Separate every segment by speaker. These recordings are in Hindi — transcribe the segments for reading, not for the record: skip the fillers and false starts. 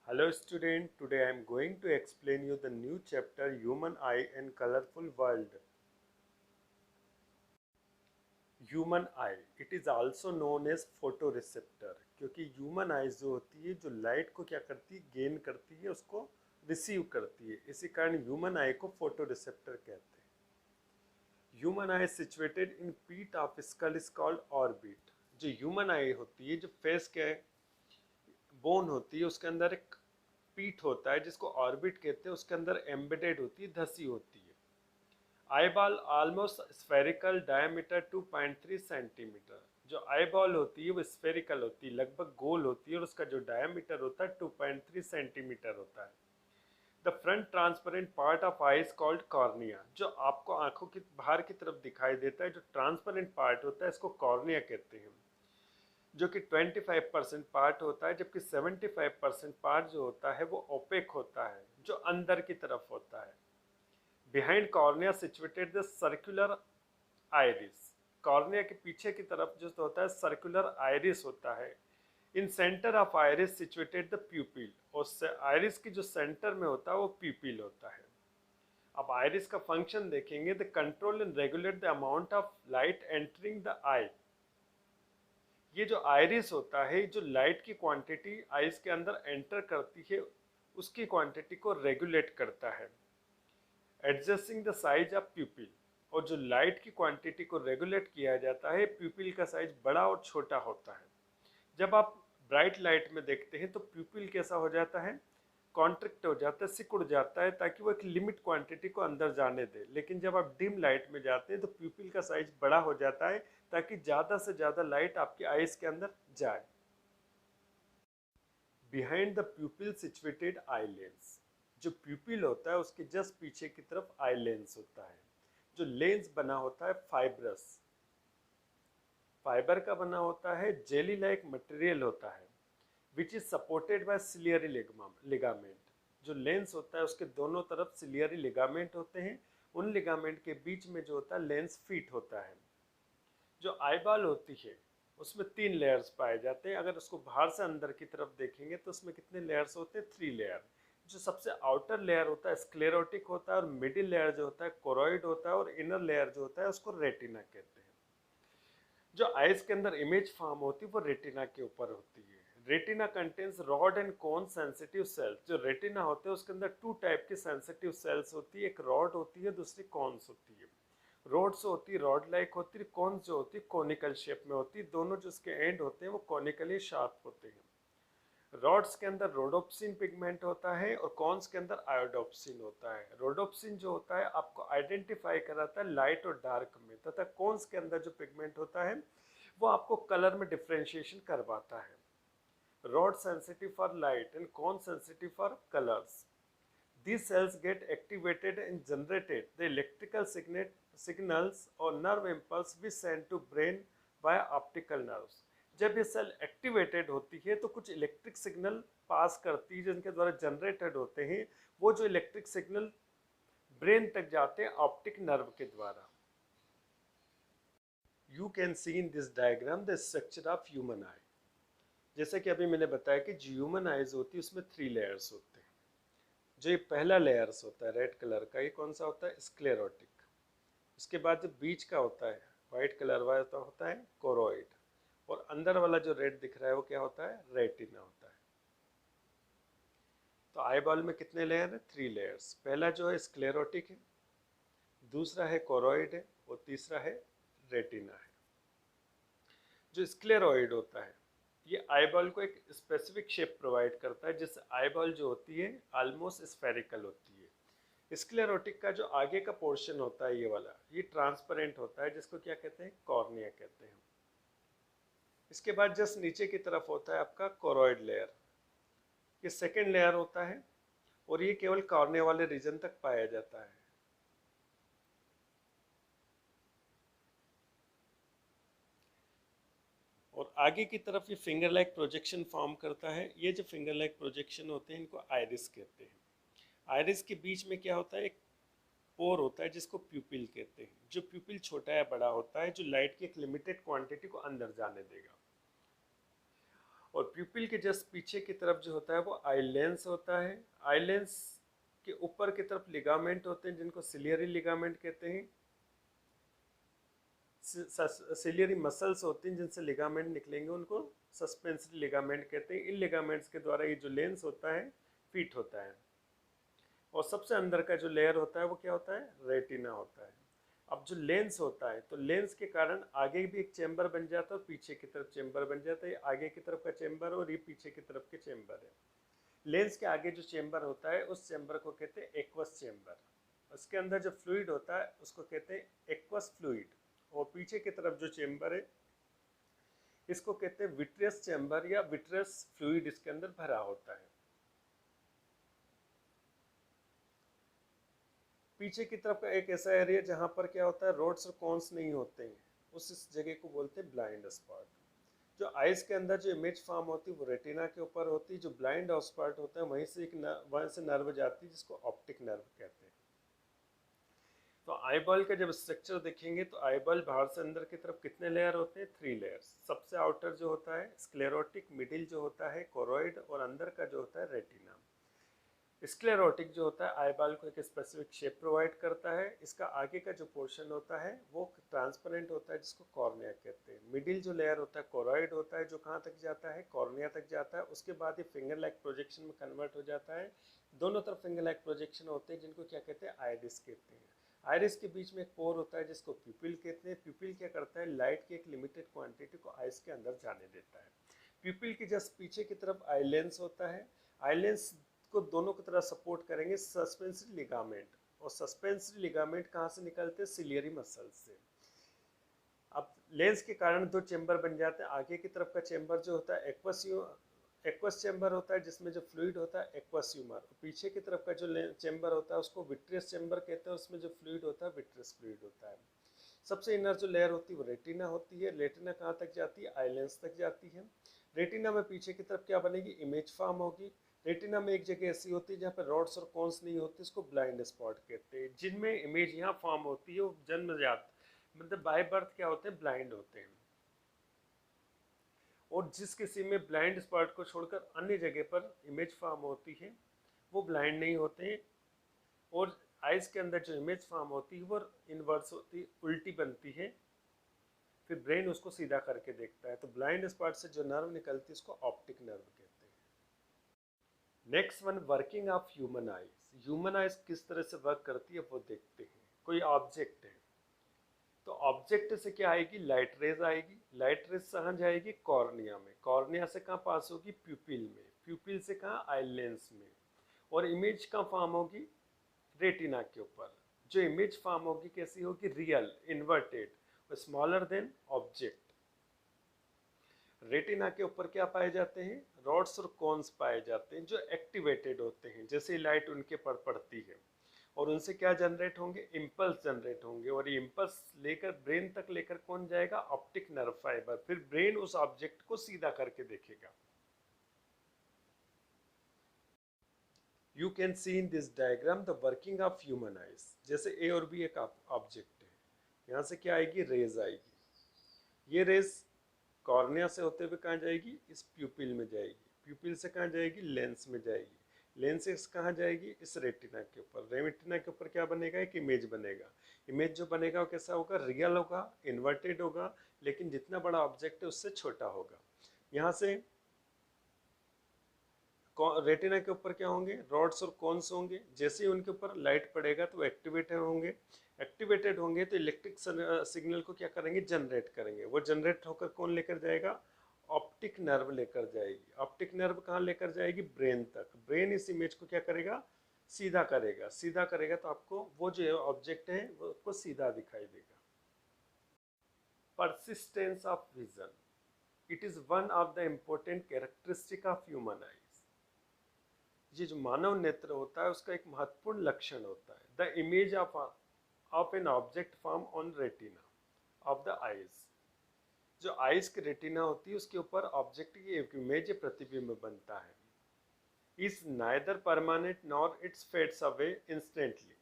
Speaker 1: Hello student, today I am going to explain you the new chapter Human Eye and Colorful World. Human eye, it is also known as photoreceptor क्योंकि ह्यूमन आइज जो होती है जो लाइट को क्या करती है गेन करती है उसको रिसीव करती है, इसी कारण ह्यूमन आई को फोटोरिसेप्टर कहते हैं। ह्यूमन आई सिचुएटेड इन पीट of skull is called orbit. जो ह्यूमन आई होती है जो फेस के बोन होती है उसके अंदर एक पीठ होता है जिसको ऑर्बिट कहते हैं, उसके अंदर एम्बेडेड होती है, धसी होती है। Eyeball almost spherical, diameter 2.3 centimetre. जो आईबॉल होती है वो स्फेरिकल होती है, लगभग गोल होती है, और उसका जो डायमीटर होता है 2.3 सेंटीमीटर होता है। The front transparent part of I is called cornea. जो आपको आंखों की बाहर की तरफ दिखाई देता है जो ट्रांसपेरेंट पार्ट होता है इसको कॉर्निया कहते हैं, जो कि 25% पार्ट होता है, जबकि 75% पार्ट जो होता है वो ओपेक होता है, जो अंदर की तरफ होता है। Behind cornea situated the circular iris. Cornea के पीछे की तरफ जो होता है सर्कुलर आइरिस होता है। In centre of iris situated the pupil, और आइरिस की जो सेंटर में होता है वो प्यूपिल होता है। अब आइरिस का फंक्शन देखेंगे, the control and regulate the amount of light entering the eye. ये जो आइरिस होता है जो लाइट की क्वांटिटी आइस के अंदर एंटर करती है उसकी क्वांटिटी को रेगुलेट करता है, एडजस्टिंग द साइज ऑफ प्यूपिल। और जो लाइट की क्वांटिटी को रेगुलेट किया जाता है, प्यूपिल का साइज बड़ा और छोटा होता है। जब आप ब्राइट लाइट में देखते हैं तो प्यूपिल कैसा हो जाता है, कॉन्ट्रिक्ट हो जाता है, सिकुड़ जाता है, ताकि वो एक लिमिट क्वांटिटी को अंदर जाने दे। लेकिन जब आप डिम लाइट में जाते हैं तो प्यूपिल का साइज बड़ा हो जाता है ताकि ज़्यादा से ज़्यादा लाइट आपकी आइज के अंदर जाए। Behind the प्यूपिल situated I lens. जो प्यूपिल होता है उसके जस्ट पीछे की तरफ आई लेंस होता है। जो लेंस बना होता है फाइब्रस, फाइबर का बना होता है, जेली लाइक मटेरियल होता है, which is supported by ciliary ligament. जो लेंस होता है उसके दोनों तरफ सिलियरी लिगामेंट होते हैं, उन लिगामेंट के बीच में जो होता है लेंस फिट होता है। जो आईबॉल होती है उसमें 3 लेयर्स पाए जाते हैं। अगर उसको बाहर से अंदर की तरफ देखेंगे तो उसमें कितने लेयर्स होते हैं, 3 लेयर। जो सबसे आउटर लेयर होता है स्क्लेरोटिक होता है, और मिडिल लेयर जो होता है कोरोइड होता है, और इनर लेयर जो होता है उसको रेटिना कहते हैं। जो आइज के अंदर इमेज फॉर्म होती है वो रेटिना के ऊपर होती है। Retina contains rod and cone sensitive sales. जो रेटिना होते हैं उसके अंदर 2 टाइप की सेंसिटिव सेल्स होती है, एक रॉड होती है, दूसरी कॉन्स होती है। रोड्स होती है रॉड लाइक होती है, कॉन्स जो होती है कोनिकल शेप में होती है, दोनों जो उसके एंड होते हैं वो कोनिकली शार्प होते हैं। रॉड्स के अंदर रोडोप्सिन पिगमेंट होता है और कॉन्स के अंदर आयोडोप्सिन होता है। रोडोप्सिन जो होता है आपको आइडेंटिफाई कराता है लाइट और डार्क में, तथा कॉन्स के अंदर जो पिगमेंट होता है वो आपको कलर में डिफ्रेंशिएशन करवाता है। Rod sensitive for light and cone sensitive for colours. These cells get activated and generated the electrical signals or nerve impulse we send to brain via optical nerves। जब ये सेल एक्टिवेटेड होती है तो कुछ इलेक्ट्रिक सिग्नल पास करती है जिनके द्वारा जनरेटेड होते हैं, वो जो इलेक्ट्रिक सिग्नल ब्रेन तक जाते हैं ऑप्टिक नर्व के द्वारा। You can see in this diagram the structure of human आई। जैसे कि अभी मैंने बताया कि जो ह्यूमन आईज होती है उसमें 3 लेयर्स होते हैं। जो ये पहला लेयर्स होता है रेड कलर का, ये कौन सा होता है, स्क्लेरोटिक। उसके बाद जो बीच का होता है वाइट कलर वाला होता है कोरोइड, और अंदर वाला जो रेड दिख रहा है वो क्या होता है, रेटिना होता है। तो आई बॉल में कितने लेयर है, 3 लेयर्स। पहला जो है स्क्लेरोटिक है, दूसरा है कोरोइड है, और तीसरा है रेटिना है। जो स्क्लेरोइड होता है ये आईबॉल को एक स्पेसिफिक शेप प्रोवाइड करता है, जिससे आईबॉल जो होती है ऑलमोस्ट स्फेरिकल होती है। स्क्लेरोटिक का जो आगे का पोर्शन होता है ये वाला, ये ट्रांसपेरेंट होता है, जिसको क्या कहते हैं, कॉर्निया कहते हैं। इसके बाद जस्ट नीचे की तरफ होता है आपका कोरोइड लेयर, ये सेकेंड लेयर होता है, और ये केवल कॉर्निया वाले रीजन तक पाया जाता है। और आगे की तरफ ये फिंगर लाइक प्रोजेक्शन फॉर्म करता है। ये जो फिंगर लाइक प्रोजेक्शन होते हैं इनको आइरिस कहते हैं। आइरिस के बीच में क्या होता है, एक पोर होता है जिसको प्यूपिल कहते हैं। जो प्यूपिल छोटा या बड़ा होता है जो लाइट की एक लिमिटेड क्वांटिटी को अंदर जाने देगा। और प्यूपिल के जस्ट पीछे की तरफ जो होता है वो आई लेंस होता है। आई लेंस के ऊपर की तरफ लिगामेंट होते हैं जिनको सिलियरी लिगामेंट कहते हैं। सिलियरी मसल्स होती हैं जिनसे लिगामेंट निकलेंगे, उनको सस्पेंसरी लिगामेंट कहते हैं। इन लिगामेंट्स के द्वारा ये जो लेंस होता है फिट होता है। और सबसे अंदर का जो लेयर होता है वो क्या होता है, रेटिना होता है। अब जो लेंस होता है, तो लेंस के कारण आगे भी एक चेम्बर बन जाता है और पीछे की तरफ चेम्बर बन जाता है। ये आगे की तरफ का चेम्बर और ये पीछे की तरफ के चेम्बर है। लेंस के आगे जो चेम्बर होता है उस चेम्बर को कहते हैं एक्वस चेम्बर। उसके अंदर जो फ्लूइड होता है उसको कहते हैं एक्वस फ्लूइड। और पीछे की तरफ जो चेम्बर है इसको कहते हैं विट्रियस चेम्बर या विट्रियस फ्लूइड इसके अंदर भरा होता है। पीछे की तरफ का एक ऐसा एरिया जहां पर क्या होता है, रोड्स और कॉन्स नहीं होते हैं, उस जगह को बोलते हैं ब्लाइंड स्पॉट। जो आइज के अंदर जो इमेज फॉर्म होती है वो रेटिना के ऊपर होती है। जो ब्लाइंड स्पॉट होता है वहीं से वहीं से नर्व जाती है जिसको ऑप्टिक नर्व कहते हैं। तो आई बॉल का जब स्ट्रक्चर देखेंगे तो आई बॉल बाहर से अंदर की तरफ कितने लेयर होते हैं, 3 लेयर्स। सबसे आउटर जो होता है स्क्लेरोटिक, मिडिल जो होता है कोरोइड और अंदर का जो होता है रेटिना। स्क्लेरोटिक जो होता है आईबॉल को एक स्पेसिफिक शेप प्रोवाइड करता है। इसका आगे का जो पोर्शन होता है वो ट्रांसपेरेंट होता है जिसको कॉर्निया कहते हैं। मिडिल जो लेयर होता है कोरोइड होता है जो कहाँ तक जाता है, कॉर्निया तक जाता है। उसके बाद ये फिंगर लाइक प्रोजेक्शन में कन्वर्ट हो जाता है। दोनों तरफ फिंगर लाइक प्रोजेक्शन होते हैं जिनको क्या कहते हैं, आइरिस कहते हैं। आइरिस के बीच में एक पोर होता है जिसको प्यूपिल कहते हैं। प्यूपिल क्या करता है, लाइट की एक लिमिटेड क्वांटिटी को आइस के अंदर जाने देता है। प्यूपिल के जस्ट पीछे की तरफ आई लेंस होता है। आई लेंस को दोनों की तरह सपोर्ट करेंगे सस्पेंसरी लिगामेंट। और सस्पेंसरी लिगामेंट कहाँ से निकलते हैं, सिलियरी मसल से। अब लेंस के कारण 2 चेम्बर बन जाते हैं। आगे की तरफ का चेम्बर जो होता है एक्वस चेम्बर होता है जिसमें जो फ्लूइड होता है एक्वस ह्यूमर। पीछे की तरफ का जो चेम्बर होता है उसको विट्रियस चेम्बर कहते हैं। उसमें जो फ्लूइड होता है विट्रियस फ्लूइड होता है। सबसे इनर जो लेयर होती है वो रेटिना होती है। रेटिना कहाँ तक जाती है, आई लेंस तक जाती है। रेटिना में पीछे की तरफ क्या बनेगी, इमेज फॉर्म होगी। रेटिना में एक जगह ऐसी होती है जहाँ पर रॉड्स और कॉन्स नहीं होती, इसको ब्लाइंड स्पॉट कहते हैं। जिनमें इमेज यहाँ फॉर्म होती है वो जन्मजात मतलब बाय बर्थ क्या होते हैं, ब्लाइंड होते हैं। और जिस किसी में ब्लाइंड स्पॉट को छोड़कर अन्य जगह पर इमेज फॉर्म होती है वो ब्लाइंड नहीं होते हैं। और आइज के अंदर जो इमेज फॉर्म होती है वो इनवर्स होती है, उल्टी बनती है। फिर ब्रेन उसको सीधा करके देखता है। तो ब्लाइंड स्पॉट से जो नर्व निकलती है उसको ऑप्टिक नर्व कहते हैं। Next one, working of human eyes. Human eyes किस तरह से वर्क करती है वो देखते हैं। कोई ऑब्जेक्ट है तो ऑब्जेक्ट से क्या आएगी, लाइट रेज आएगी। लाइट रेज कहाँ जाएगी, कॉर्निया में। कॉर्निया से कहाँ पास होगी, प्यूपिल में। प्यूपिल से कहाँ, आई लेंस में। और इमेज कहाँ फॉर्म होगी, रेटिना के ऊपर। जो इमेज फॉर्म होगी कैसी होगी, real, inverted, smaller than object. Retina के ऊपर क्या पाए जाते हैं, रॉड्स और कोन्स पाए जाते हैं जो एक्टिवेटेड होते हैं। जैसे लाइट उनके पर पड़ती है और उनसे क्या जनरेट होंगे, इम्पल्स जनरेट होंगे। और ये इम्पल्स लेकर ब्रेन तक लेकर कौन जाएगा, ऑप्टिक नर्व फाइबर। फिर ब्रेन उस ऑब्जेक्ट को सीधा करके देखेगा। You can see in this diagram the working of human eyes. जैसे ए और बी एक ऑब्जेक्ट है, यहाँ से क्या आएगी, रेज आएगी। ये रेज कॉर्निया से होते हुए कहाँ जाएगी, इस प्यूपिल में जाएगी। प्यूपिल से कहाँ जाएगी, लेंस में जाएगी। लेंस से कहाँ जाएगी, इस रेटिना के ऊपर। रेटिना के ऊपर क्या बनेगा, एक इमेज बनेगा। इमेज जो बनेगा वो कैसा होगा, रियल होगा, इन्वर्टेड होगा, लेकिन जितना बड़ा ऑब्जेक्ट है उससे छोटा होगा। यहाँ से रेटिना के ऊपर क्या होंगे, रॉड्स और कोन्स होंगे। जैसे ही उनके ऊपर लाइट पड़ेगा तो वो एक्टिवेटेड होंगे। एक्टिवेटेड होंगे तो इलेक्ट्रिक सिग्नल को क्या करेंगे, जनरेट करेंगे। वो जनरेट होकर कौन लेकर जाएगा, ऑप्टिक नर्व लेकर जाएगी। ऑप्टिक नर्व कहाँ लेकर जाएगी, ब्रेन तक। ब्रेन इस इमेज को क्या करेगा, सीधा करेगा। सीधा करेगा तो आपको वो जो ऑब्जेक्ट है वो आपको सीधा दिखाई देगा। Persistence of vision, it is one of the important characteristic of human eyes. ये जो मानव नेत्र होता है उसका एक महत्वपूर्ण लक्षण होता है। The image of an object form on retina of the eyes. जो आइज की रेटिना होती है उसके ऊपर ऑब्जेक्ट की एक इमेज प्रतिबिंब बनता है। Is neither permanent nor it's fades away instantly.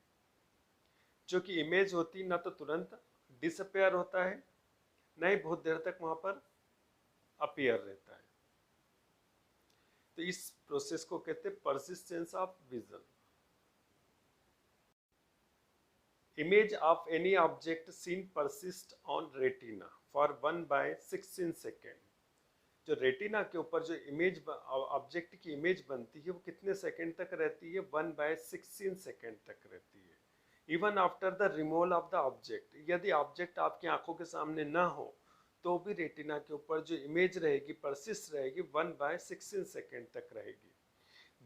Speaker 1: जो कि इमेज होती ना तो तुरंत डिसअपेयर होता है, ना ही बहुत देर तक वहां पर अपीयर रहता है। तो इस प्रोसेस को कहते हैं persistence of vision. Image of any object seen persist on retina for 1/16 second. जो रेटिना के ऊपर जो इमेज ऑब्जेक्ट की इमेज बनती है वो कितने सेकेंड तक रहती है? 1/16 सेकेंड तक रहती है। Even after the removal of the object, यदि ऑब्जेक्ट आपकी आंखों के सामने ना हो तो भी रेटिना के ऊपर जो इमेज रहेगी परसिस्ट रहेगी 1/16 सेकेंड तक रहेगी।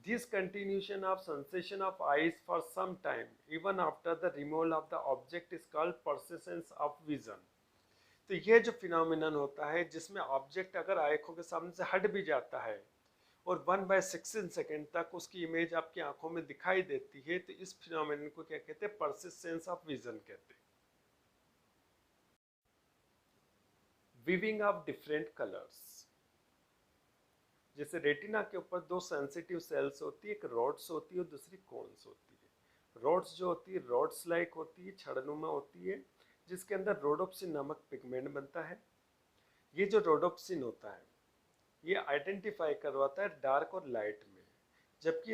Speaker 1: This continuation of sensation of eyes for some time, even after the removal of the object, is called persistence of vision. तो ये जो फिनोमिनन होता है जिसमें ऑब्जेक्ट अगर आंखों के सामने से हट भी जाता है और 1/16 सेकेंड तक उसकी इमेज आपकी आंखों में दिखाई देती है, तो इस फिनोमिनन को क्या कहते हैं? परसिस्टेंस ऑफ विजन कहते हैं। विविंग ऑफ डिफरेंट कलर्स, जैसे रेटिना के ऊपर दो सेंसिटिव सेल्स होती है, एक रॉड्स होती है और दूसरी कोन्स होती है। रॉड्स जो होती है रॉड्स लाइक होती है, छड़नुमा होती है, जिसके अंदर रोडोप्सिन नामक पिगमेंट बनता है। ये जो रोडोप्सिन होता है ये आइडेंटिफाई करवाता है डार्क और लाइट में, जबकि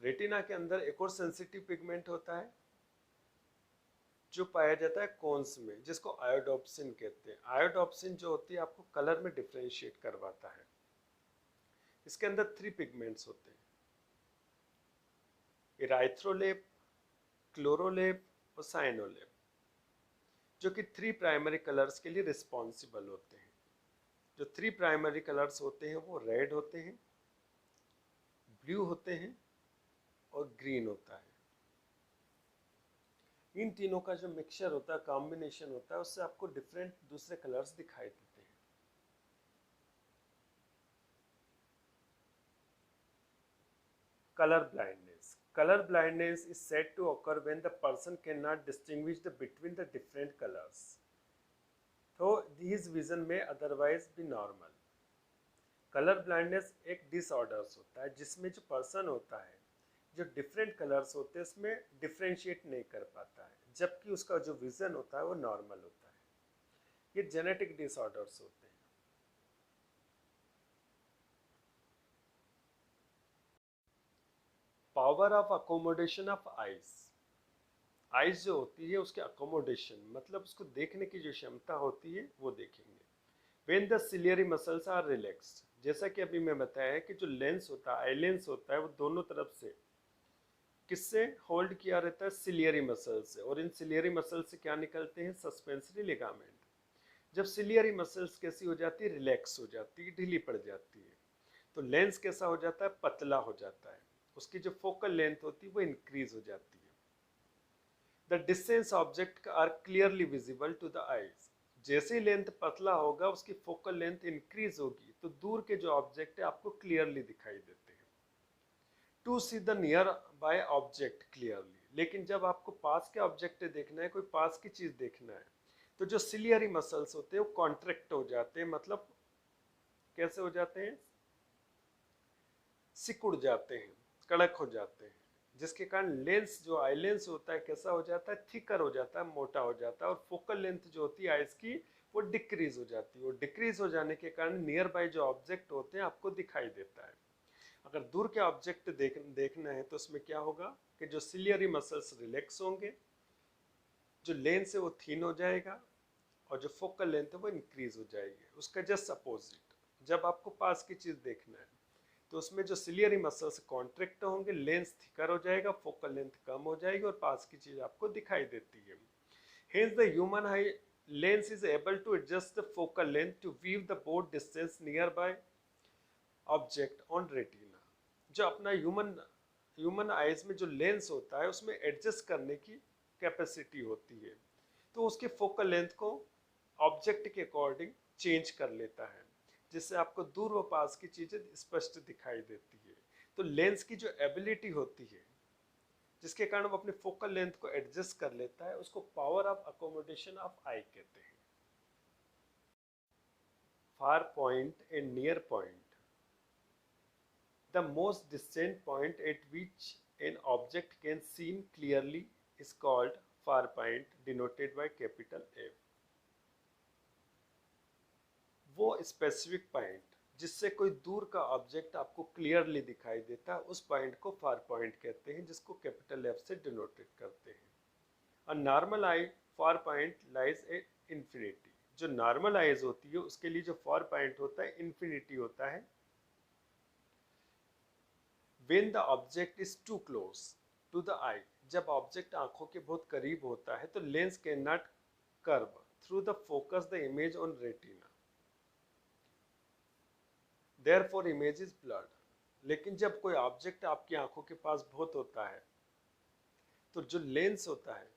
Speaker 1: रेटिना के अंदर एक और सेंसिटिव पिगमेंट होता है जो पाया जाता है कोन्स में, जिसको आयोडोप्सिन कहते हैं। आयोडोप्सिन जो होती है आपको कलर में डिफरेंशिएट करवाता है। इसके अंदर 3 पिगमेंट्स होते हैं, इराइथ्रोलेप, क्लोरोलेप और साइनोलेप, जो कि 3 प्राइमरी कलर्स के लिए रिस्पॉन्सिबल होते हैं। जो 3 प्राइमरी कलर्स होते हैं वो रेड होते हैं, ब्लू होते हैं और ग्रीन होता है। इन तीनों का जो मिक्सचर होता है, कॉम्बिनेशन होता है, उससे आपको डिफरेंट दूसरे कलर्स दिखाई देते हैं। Colour blindness, colour blindness is said to occur when the person cannot distinguish between the different colors, तो his vision may otherwise be normal। Colour blindness एक डिसऑर्डर्स होता है जिसमें जो पर्सन होता है जो डिफरेंट कलर्स होते हैं उसमें डिफ्रेंशिएट नहीं कर पाता है, जबकि उसका जो विजन होता है वो नॉर्मल होता है। ये जेनेटिक डिसऑर्डर्स होते हैं। Power of accommodation of eyes, eyes जो होती है उसके अकोमोडेशन मतलब उसको देखने की जो क्षमता होती है वो देखेंगे। When the ciliary muscles are relaxed, जैसा कि अभी मैं बताया कि जो लेंस होता है, आई लेंस होता है, वो दोनों तरफ से किससे होल्ड किया रहता है? सिलियरी मसल से। और इन सिलियरी मसल से क्या निकलते हैं? Suspensory ligament. जब सिलियरी मसल्स कैसी हो जाती है? रिलैक्स हो जाती है, ढीली पड़ जाती है, तो लेंस कैसा हो जाता है? पतला हो जाता है, उसकी जो फोकल लेंथ होती है वो इंक्रीज हो जाती है। The distance object are clearly visible to the eyes, जैसे ही लेंथ पतला होगा उसकी फोकल लेंथ इंक्रीज होगी तो दूर के जो ऑब्जेक्ट है आपको क्लियरली दिखाई देते हैं। To see the nearby object clearly, लेकिन जब आपको पास के ऑब्जेक्ट देखना है, कोई पास की चीज देखना है, तो जो सिलियरी मसल्स होते हैं वो कॉन्ट्रैक्ट हो जाते हैं, मतलब कैसे हो जाते हैं? सिकुड़ जाते हैं, कड़क हो जाते हैं, जिसके कारण लेंस जो आई लेंस होता है कैसा हो जाता है? थिकर हो जाता है, मोटा हो जाता है, और फोकल लेंथ जो होती है आइस की वो डिक्रीज हो जाती है। और डिक्रीज हो जाने के कारण नियर बाय जो ऑब्जेक्ट होते हैं आपको दिखाई देता है। अगर दूर के ऑब्जेक्ट देखना है तो उसमें क्या होगा कि जो सिलियरी मसल्स रिलैक्स होंगे, जो लेंस है वो थीन हो जाएगा और जो फोकल लेंथ है वो इंक्रीज हो जाएगी। उसका जस्ट अपोजिट, जब आपको पास की चीज देखना है तो उसमें जो सिलियरी मसल्स कॉन्ट्रैक्ट होंगे, लेंस थिकर हो जाएगा, फोकल लेंथ कम हो जाएगी और पास की चीज आपको दिखाई देती है। Hence the human eye lens is able to adjust the focal length to view the both distance nearby object on retina। जो अपना ह्यूमन आइज में जो लेंस होता है उसमें एडजस्ट करने की कैपेसिटी होती है, तो उसके फोकल लेंथ को ऑब्जेक्ट के अकॉर्डिंग चेंज कर लेता है, जिससे आपको दूर व पास की चीजें स्पष्ट दिखाई देती है। तो लेंस की जो एबिलिटी होती है जिसके कारण वो अपने फोकल लेंथ को एडजस्ट कर लेता है, उसको पावर ऑफ अकोमोडेशन ऑफ आई कहते हैं। Far point and near point, the most distant point at which an object can seen clearly is called far point, denoted by capital F। वो स्पेसिफिक पॉइंट जिससे कोई दूर का ऑब्जेक्ट आपको क्लियरली दिखाई देता है, उस पॉइंट को फार पॉइंट कहते हैं, जिसको कैपिटल एफ से डिनोटेड करते हैं। और नॉर्मल आई फार पॉइंट लाइज ए इन्फिनिटी। जो नॉर्मल आइज होती है उसके लिए जो फार पॉइंट होता है इन्फिनिटी होता है। When the object is too close to the eye, जब ऑब्जेक्ट आंखों के बहुत करीब होता है तो lens can not curve through the focus the image on retina, therefore image is blurred. लेकिन जब कोई ऑब्जेक्ट आपकी आंखों के पास बहुत होता है तो जो लेंस होता है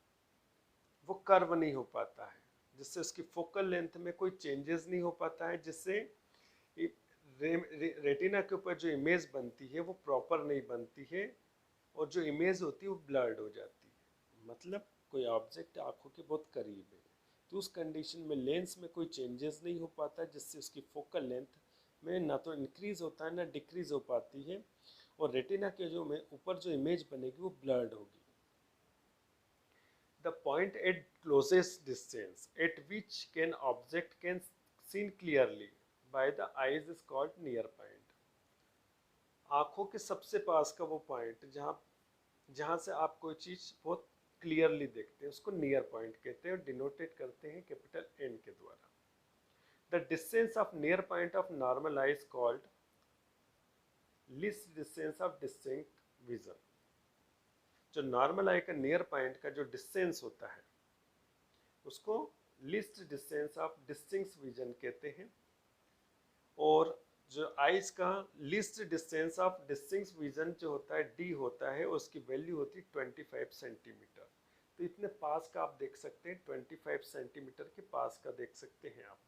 Speaker 1: वो कर्व नहीं हो पाता है, जिससे उसकी फोकल लेंथ में कोई चेंजेस नहीं हो पाता है, जिससे रेटिना के ऊपर जो इमेज बनती है वो प्रॉपर नहीं बनती है, और जो इमेज होती है वो ब्लर्ड हो जाती है। मतलब कोई ऑब्जेक्ट आंखों के बहुत करीब है तो उस कंडीशन में लेंस में कोई चेंजेस नहीं हो पाता, जिससे उसकी फोकल लेंथ में ना तो इंक्रीज होता है ना डिक्रीज हो पाती है, और रेटिना के जो में ऊपर जो इमेज बनेगी वो ब्लर्ड होगी। The point at closest distance at which can object can seen clearly by the eyes is called near point। आंखों के सबसे पास का वो पॉइंट जहाँ जहाँ से आप कोई चीज बहुत क्लियरली देखते हैं उसको नियर पॉइंट कहते हैं, और डिनोटेट करते हैं कैपिटल एन के द्वारा। The distance of near point of normal I is called least distance of distinct vision. जो नॉर्मल आई का नियर पॉइंट का जो डिस्टेंस होता है उसको least distance of distinct vision कहते हैं, और जो आइज का least distance of distinct vision जो होता है डी होता है, उसकी वैल्यू होती है 25 सेंटीमीटर। तो इतने पास का आप देख सकते हैं, 25 सेंटीमीटर के पास का देख सकते हैं आप।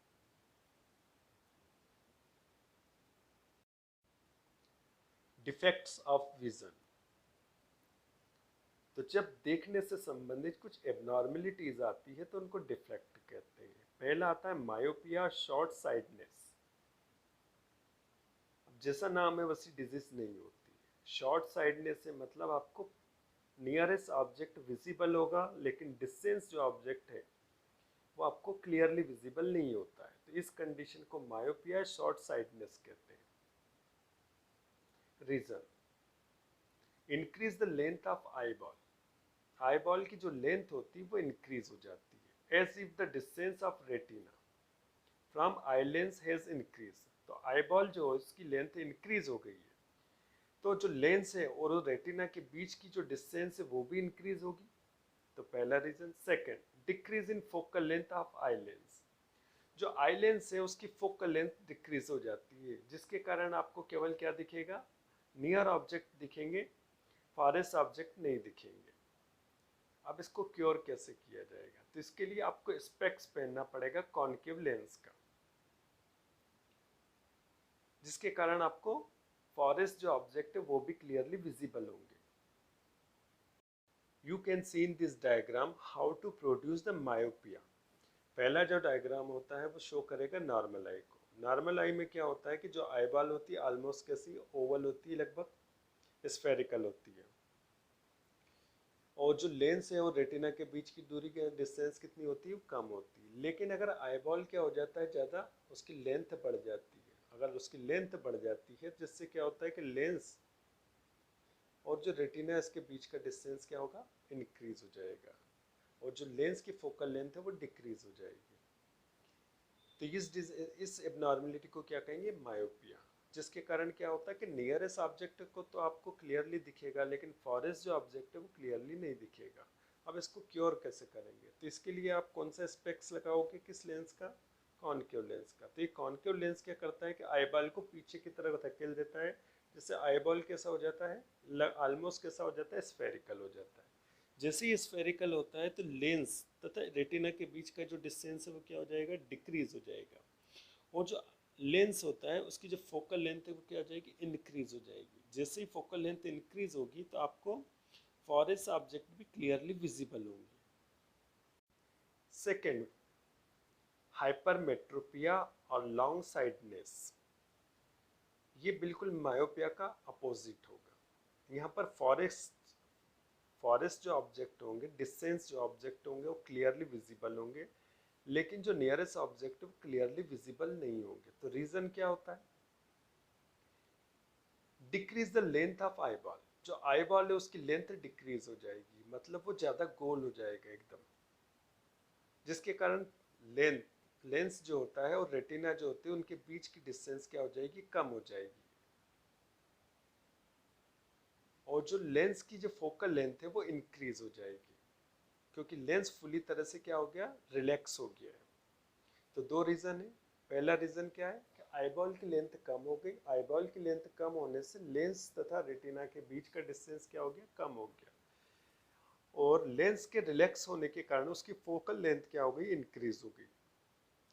Speaker 1: Defects of vision. तो जब देखने से संबंधित कुछ एबनॉर्मेलिटीज आती है तो उनको डिफेक्ट कहते हैं। पहला आता है मायोपिया, शॉर्ट साइडनेस। जैसा नाम है वैसी डिजीज नहीं होती। शॉर्ट साइडनेस से मतलब आपको नियरेस्ट ऑब्जेक्ट विजिबल होगा, लेकिन डिस्टेंस जो ऑब्जेक्ट है वो आपको क्लियरली विजिबल नहीं होता है, तो इस कंडीशन को मायोपिया, शॉर्ट साइडनेस कहते हैं। Reason, increase the length of eye ball. Eye ball की जो लेंथ होती है वो इंक्रीज हो जाती है, as if the distance of retina from eye lens has increase. तो आई बॉल जो है उसकी लेंथ इंक्रीज हो गई है, तो जो लेंस है और रेटिना के बीच की जो डिस्टेंस है वो भी इंक्रीज होगी। तो पहला रीजन। Second, decrease in focal length of eye lens. जो आई लेंस है उसकी फोकल लेंथ डिक्रीज हो जाती है, जिसके कारण आपको केवल क्या दिखेगा, नियर ऑब्जेक्ट दिखेंगे, फारेस्ट ऑब्जेक्ट नहीं दिखेंगे। अब इसको क्योर कैसे किया जाएगा, तो इसके लिए आपको स्पेक्स पहनना पड़ेगा कॉन्केव लेंस का, जिसके कारण आपको फॉरेस्ट जो ऑब्जेक्ट है वो भी क्लियरली विजिबल होंगे। You can see in this diagram how to produce the myopia. पहला जो डायग्राम होता है वो शो करेगा नॉर्मल आई को। नॉर्मल आई में क्या होता है कि जो आई बॉल होती है ऑलमोस्ट कैसी ओवल होती है, लगभग स्फेरिकल होती है, और जो लेंस है और रेटिना के बीच की दूरी की डिस्टेंस कितनी होती है, कम होती है। लेकिन अगर आई बॉल क्या हो जाता है, ज़्यादा उसकी लेंथ बढ़ जाती है। अगर उसकी लेंथ बढ़ जाती है जिससे क्या होता है कि लेंस और जो रेटिना इसके बीच का डिस्टेंस क्या होगा, इंक्रीज हो जाएगा, और जो लेंस की फोकल लेंथ है वो डिक्रीज हो जाएगी। तो इस एबनॉर्मेलिटी को क्या कहेंगे, मायोपिया, जिसके कारण क्या होता है कि नियरेस्ट ऑब्जेक्ट को तो आपको क्लियरली दिखेगा, लेकिन फॉरेस्ट जो ऑब्जेक्ट है वो क्लियरली नहीं दिखेगा। अब इसको क्योर कैसे करेंगे, तो इसके लिए आप कौन सा स्पेक्स लगाओगे, किस लेंस का, कॉनकेव लेंस का। तो ये कॉनकेव लेंस क्या करता है कि आईबॉल को पीछे की तरफ धकेल देता है, जिससे आईबॉल कैसा हो जाता है, ऑलमोस्ट कैसा हो जाता है, स्फेरिकल हो जाता है। जैसे ही स्फेरिकल होता है तो लेंस तथा रेटिना के बीच का जो डिस्टेंस है वो क्या हो जाएगा, डिक्रीज हो जाएगा, और जो लेंस होता है उसकी जो फोकल लेंथ है वो क्या हो जाएगी, इंक्रीज हो जाएगी। जैसे ही फोकल लेंथ इंक्रीज होगी तो आपको फॉरेस्ट ऑब्जेक्ट भी क्लियरली विजिबल होंगे। सेकेंड, हाइपरमेट्रोपिया और लॉन्ग साइडनेस। ये बिल्कुल मायोपिया का अपोजिट होगा। यहाँ पर फॉरेस्ट जो ऑब्जेक्ट होंगे, डिस्टेंस जो ऑब्जेक्ट होंगे वो क्लियरली विजिबल होंगे, लेकिन जो नियरेस्ट ऑब्जेक्ट वो क्लियरली विजिबल नहीं होंगे। तो रीजन क्या होता है? Decrease the length of eye ball, जो आई बॉल है उसकी लेंथ डिक्रीज हो जाएगी, मतलब वो ज्यादा गोल हो जाएगा एकदम, जिसके कारण लेंथ लेंस जो होता है और रेटिना जो होते हैं उनके बीच की डिस्टेंस क्या हो जाएगी? कम हो जाएगी। और जो लेंस की जो फोकल लेंथ है वो इंक्रीज हो जाएगी, क्योंकि लेंस फुली तरह से क्या हो गया? रिलैक्स हो गया है। तो दो रीजन है। पहला रीजन क्या है कि आईबॉल की लेंथ कम हो गई। आईबॉल की लेंथ कम होने से लेंस तथा रेटिना के बीच का डिस्टेंस क्या हो गया? कम हो गया। और लेंस के रिलैक्स होने के कारण उसकी फोकल लेंथ क्या हो गई? इंक्रीज हो गई।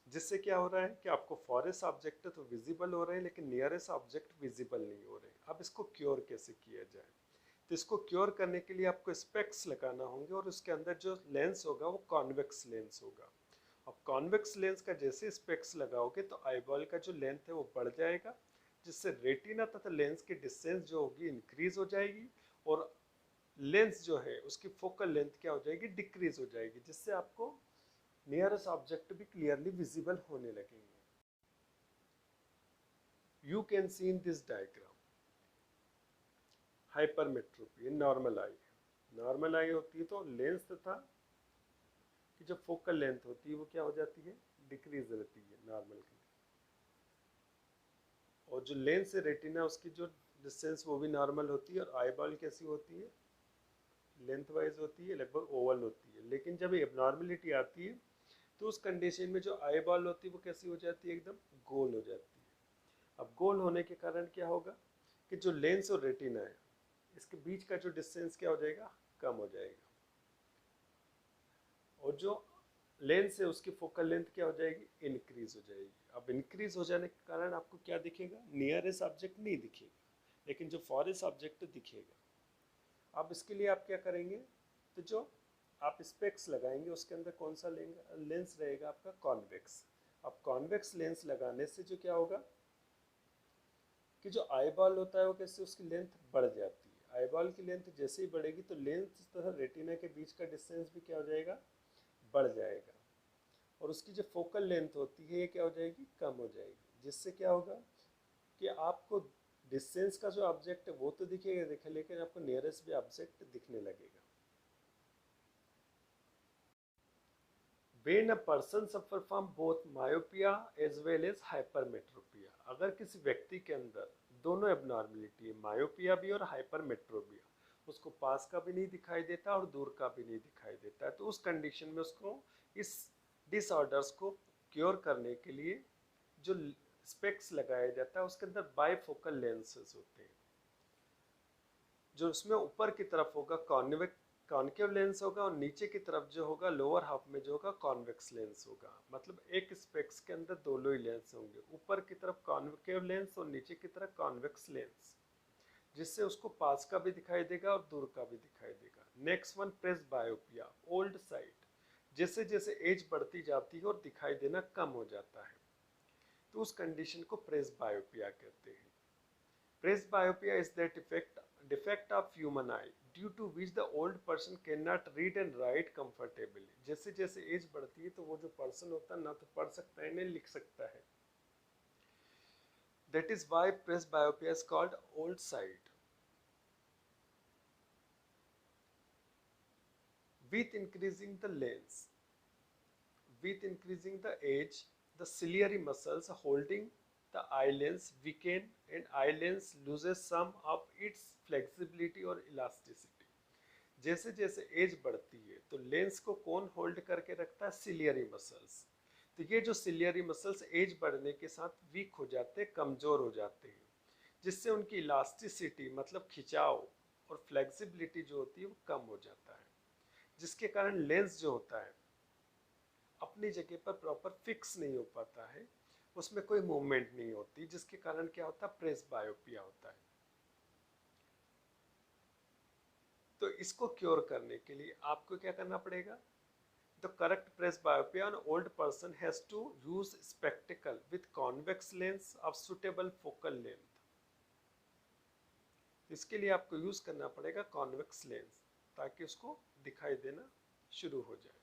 Speaker 1: जिससे क्या हो रहा है कि आपको फॉरेस्ट ऑब्जेक्ट तो विजिबल हो रहे हैं लेकिन नियरेस्ट ऑब्जेक्ट विजिबल नहीं हो रहे। अब इसको क्योर कैसे किया जाए? तो इसको क्योर करने के लिए आपको स्पेक्स लगाना होंगे और उसके अंदर जो लेंस होगा वो कॉन्वेक्स लेंस होगा। अब कॉन्वेक्स लेंस का जैसे स्पेक्स लगाओगे तो आईबॉल का जो लेंथ है वो बढ़ जाएगा, जिससे रेटिना तथा लेंस की डिस्टेंस जो होगी इंक्रीज हो जाएगी और लेंस जो है उसकी फोकल लेंथ क्या हो जाएगी? डिक्रीज हो जाएगी, जिससे आपको नियरेस्ट ऑब्जेक्ट भी क्लियरली विजिबल होने लगेंगे। You can see in this diagram hypermetropia normal eye. Normal eye होती है तो लेंस तथा की जो फोकल लेंथ होती है वो क्या हो जाती है? डिक्रीज रहती है नॉर्मल की। और जो लेंस है रेटिना उसकी जो डिस्टेंस वो भी नॉर्मल होती है। और आईबॉल कैसी होती है? लेंथ वाइज होती है, लगभग ओवल होती है। लेकिन जब एबनॉर्मलिटी आती है तो उस कंडीशन में जो आईबॉल होती है वो कैसी हो जाती है? एकदम गोल हो जाती है। अब गोल होने के कारण क्या होगा कि जो लेंस और रेटिना है इसके बीच का जो डिस्टेंस क्या हो जाएगा? कम हो जाएगा। और जो लेंस है उसकी फोकल लेंथ क्या हो जाएगी? इंक्रीज हो जाएगी। अब इंक्रीज हो जाने के कारण आपको क्या दिखेगा? नियरेस्ट ऑब्जेक्ट नहीं दिखेगा, लेकिन जो फॉरेस्ट ऑब्जेक्ट दिखेगा। अब इसके लिए आप क्या करेंगे? तो जो आप स्पेक्स लगाएंगे उसके अंदर कौन सा लेंस रहेगा? आपका कॉन्वेक्स। अब कॉन्वेक्स लेंस लगाने से जो क्या होगा कि जो आईबॉल होता है वो कैसे उसकी लेंथ बढ़ जाती है। आईबॉल की लेंथ जैसे ही बढ़ेगी तो लेंस तथा रेटिना के बीच का डिस्टेंस भी क्या हो जाएगा? बढ़ जाएगा। और उसकी जो फोकल लेंथ होती है ये क्या हो जाएगी? कम हो जाएगी। जिससे क्या होगा कि आपको डिस्टेंस का जो ऑब्जेक्ट है वो तो दिखेगा लेकिन आपको नियरेस्ट भी ऑब्जेक्ट दिखने लगेगा। When a person suffer from both myopia as well as hypermetropia, अगर किसी व्यक्ति के अंदर दोनों एबनॉर्मलिटी है, मायोपिया भी और हाइपरमेट्रोपिया, उसको पास का भी नहीं दिखाई देता और दूर का भी नहीं दिखाई देता है, तो उस कंडीशन में उसको इस डिसऑर्डर्स को क्योर करने के लिए जो स्पेक्स लगाया जाता है उसके अंदर बाइफोकल लेंसेज होते हैं। जो उसमें ऊपर की तरफ होगा कॉन्केव लेंस होगा और नीचे की तरफ जो होगा लोअर हाफ में जो होगा कॉन्वेक्स लेंस होगा। मतलब एक स्पेक्स के अंदर दोनों ही लेंस होंगे, ऊपर की तरफ कॉन्केव लेंस और नीचे की तरफ कॉन्वेक्स लेंस, जिससे उसको पास का भी दिखाई देगा और दूर का भी दिखाई देगा। Next one presbyopia, old sight. जैसे जैसे एज बढ़ती जाती है और दिखाई देना कम हो जाता है तो उस कंडीशन को प्रेस बायोपिया कहते हैं। Presbyopia is that defect of human eye due to which the old person cannot read and write comfortably. जैसे जैसे एज बढ़ती है तो वो जो पर्सन होता है ना तो पढ़ सकता है ना लिख सकता है। That is why presbyopia is called old sight. With increasing the lens, with increasing the age, the ciliary muscles holding the eye lens weaken and eye lens loses some of its flexibility और elasticity. जैसे जैसे एज बढ़ती है तो लेंस को कौन होल्ड करके रखता है? Ciliary muscles. तो ये जो सिलियरी मसल्स एज बढ़ने के साथ वीक हो जाते हैं, कमजोर हो जाते हैं, जिससे उनकी इलास्टिसिटी मतलब खिंचाव और फ्लेक्सिबिलिटी जो होती है वो कम हो जाता है, जिसके कारण लेंस जो होता है अपनी जगह पर प्रॉपर फिक्स नहीं हो पाता है, उसमें कोई मूवमेंट नहीं होती, जिसके कारण क्या होता है? प्रेस बायोपिया होता है। तो इसको क्योर करने के लिए आपको क्या करना पड़ेगा? The correct presbyopia, an old person has to use spectacle with convex lens of suitable focal length. इसके लिए आपको यूज करना पड़ेगा कॉन्वेक्स लेंस ताकि उसको दिखाई देना शुरू हो जाए।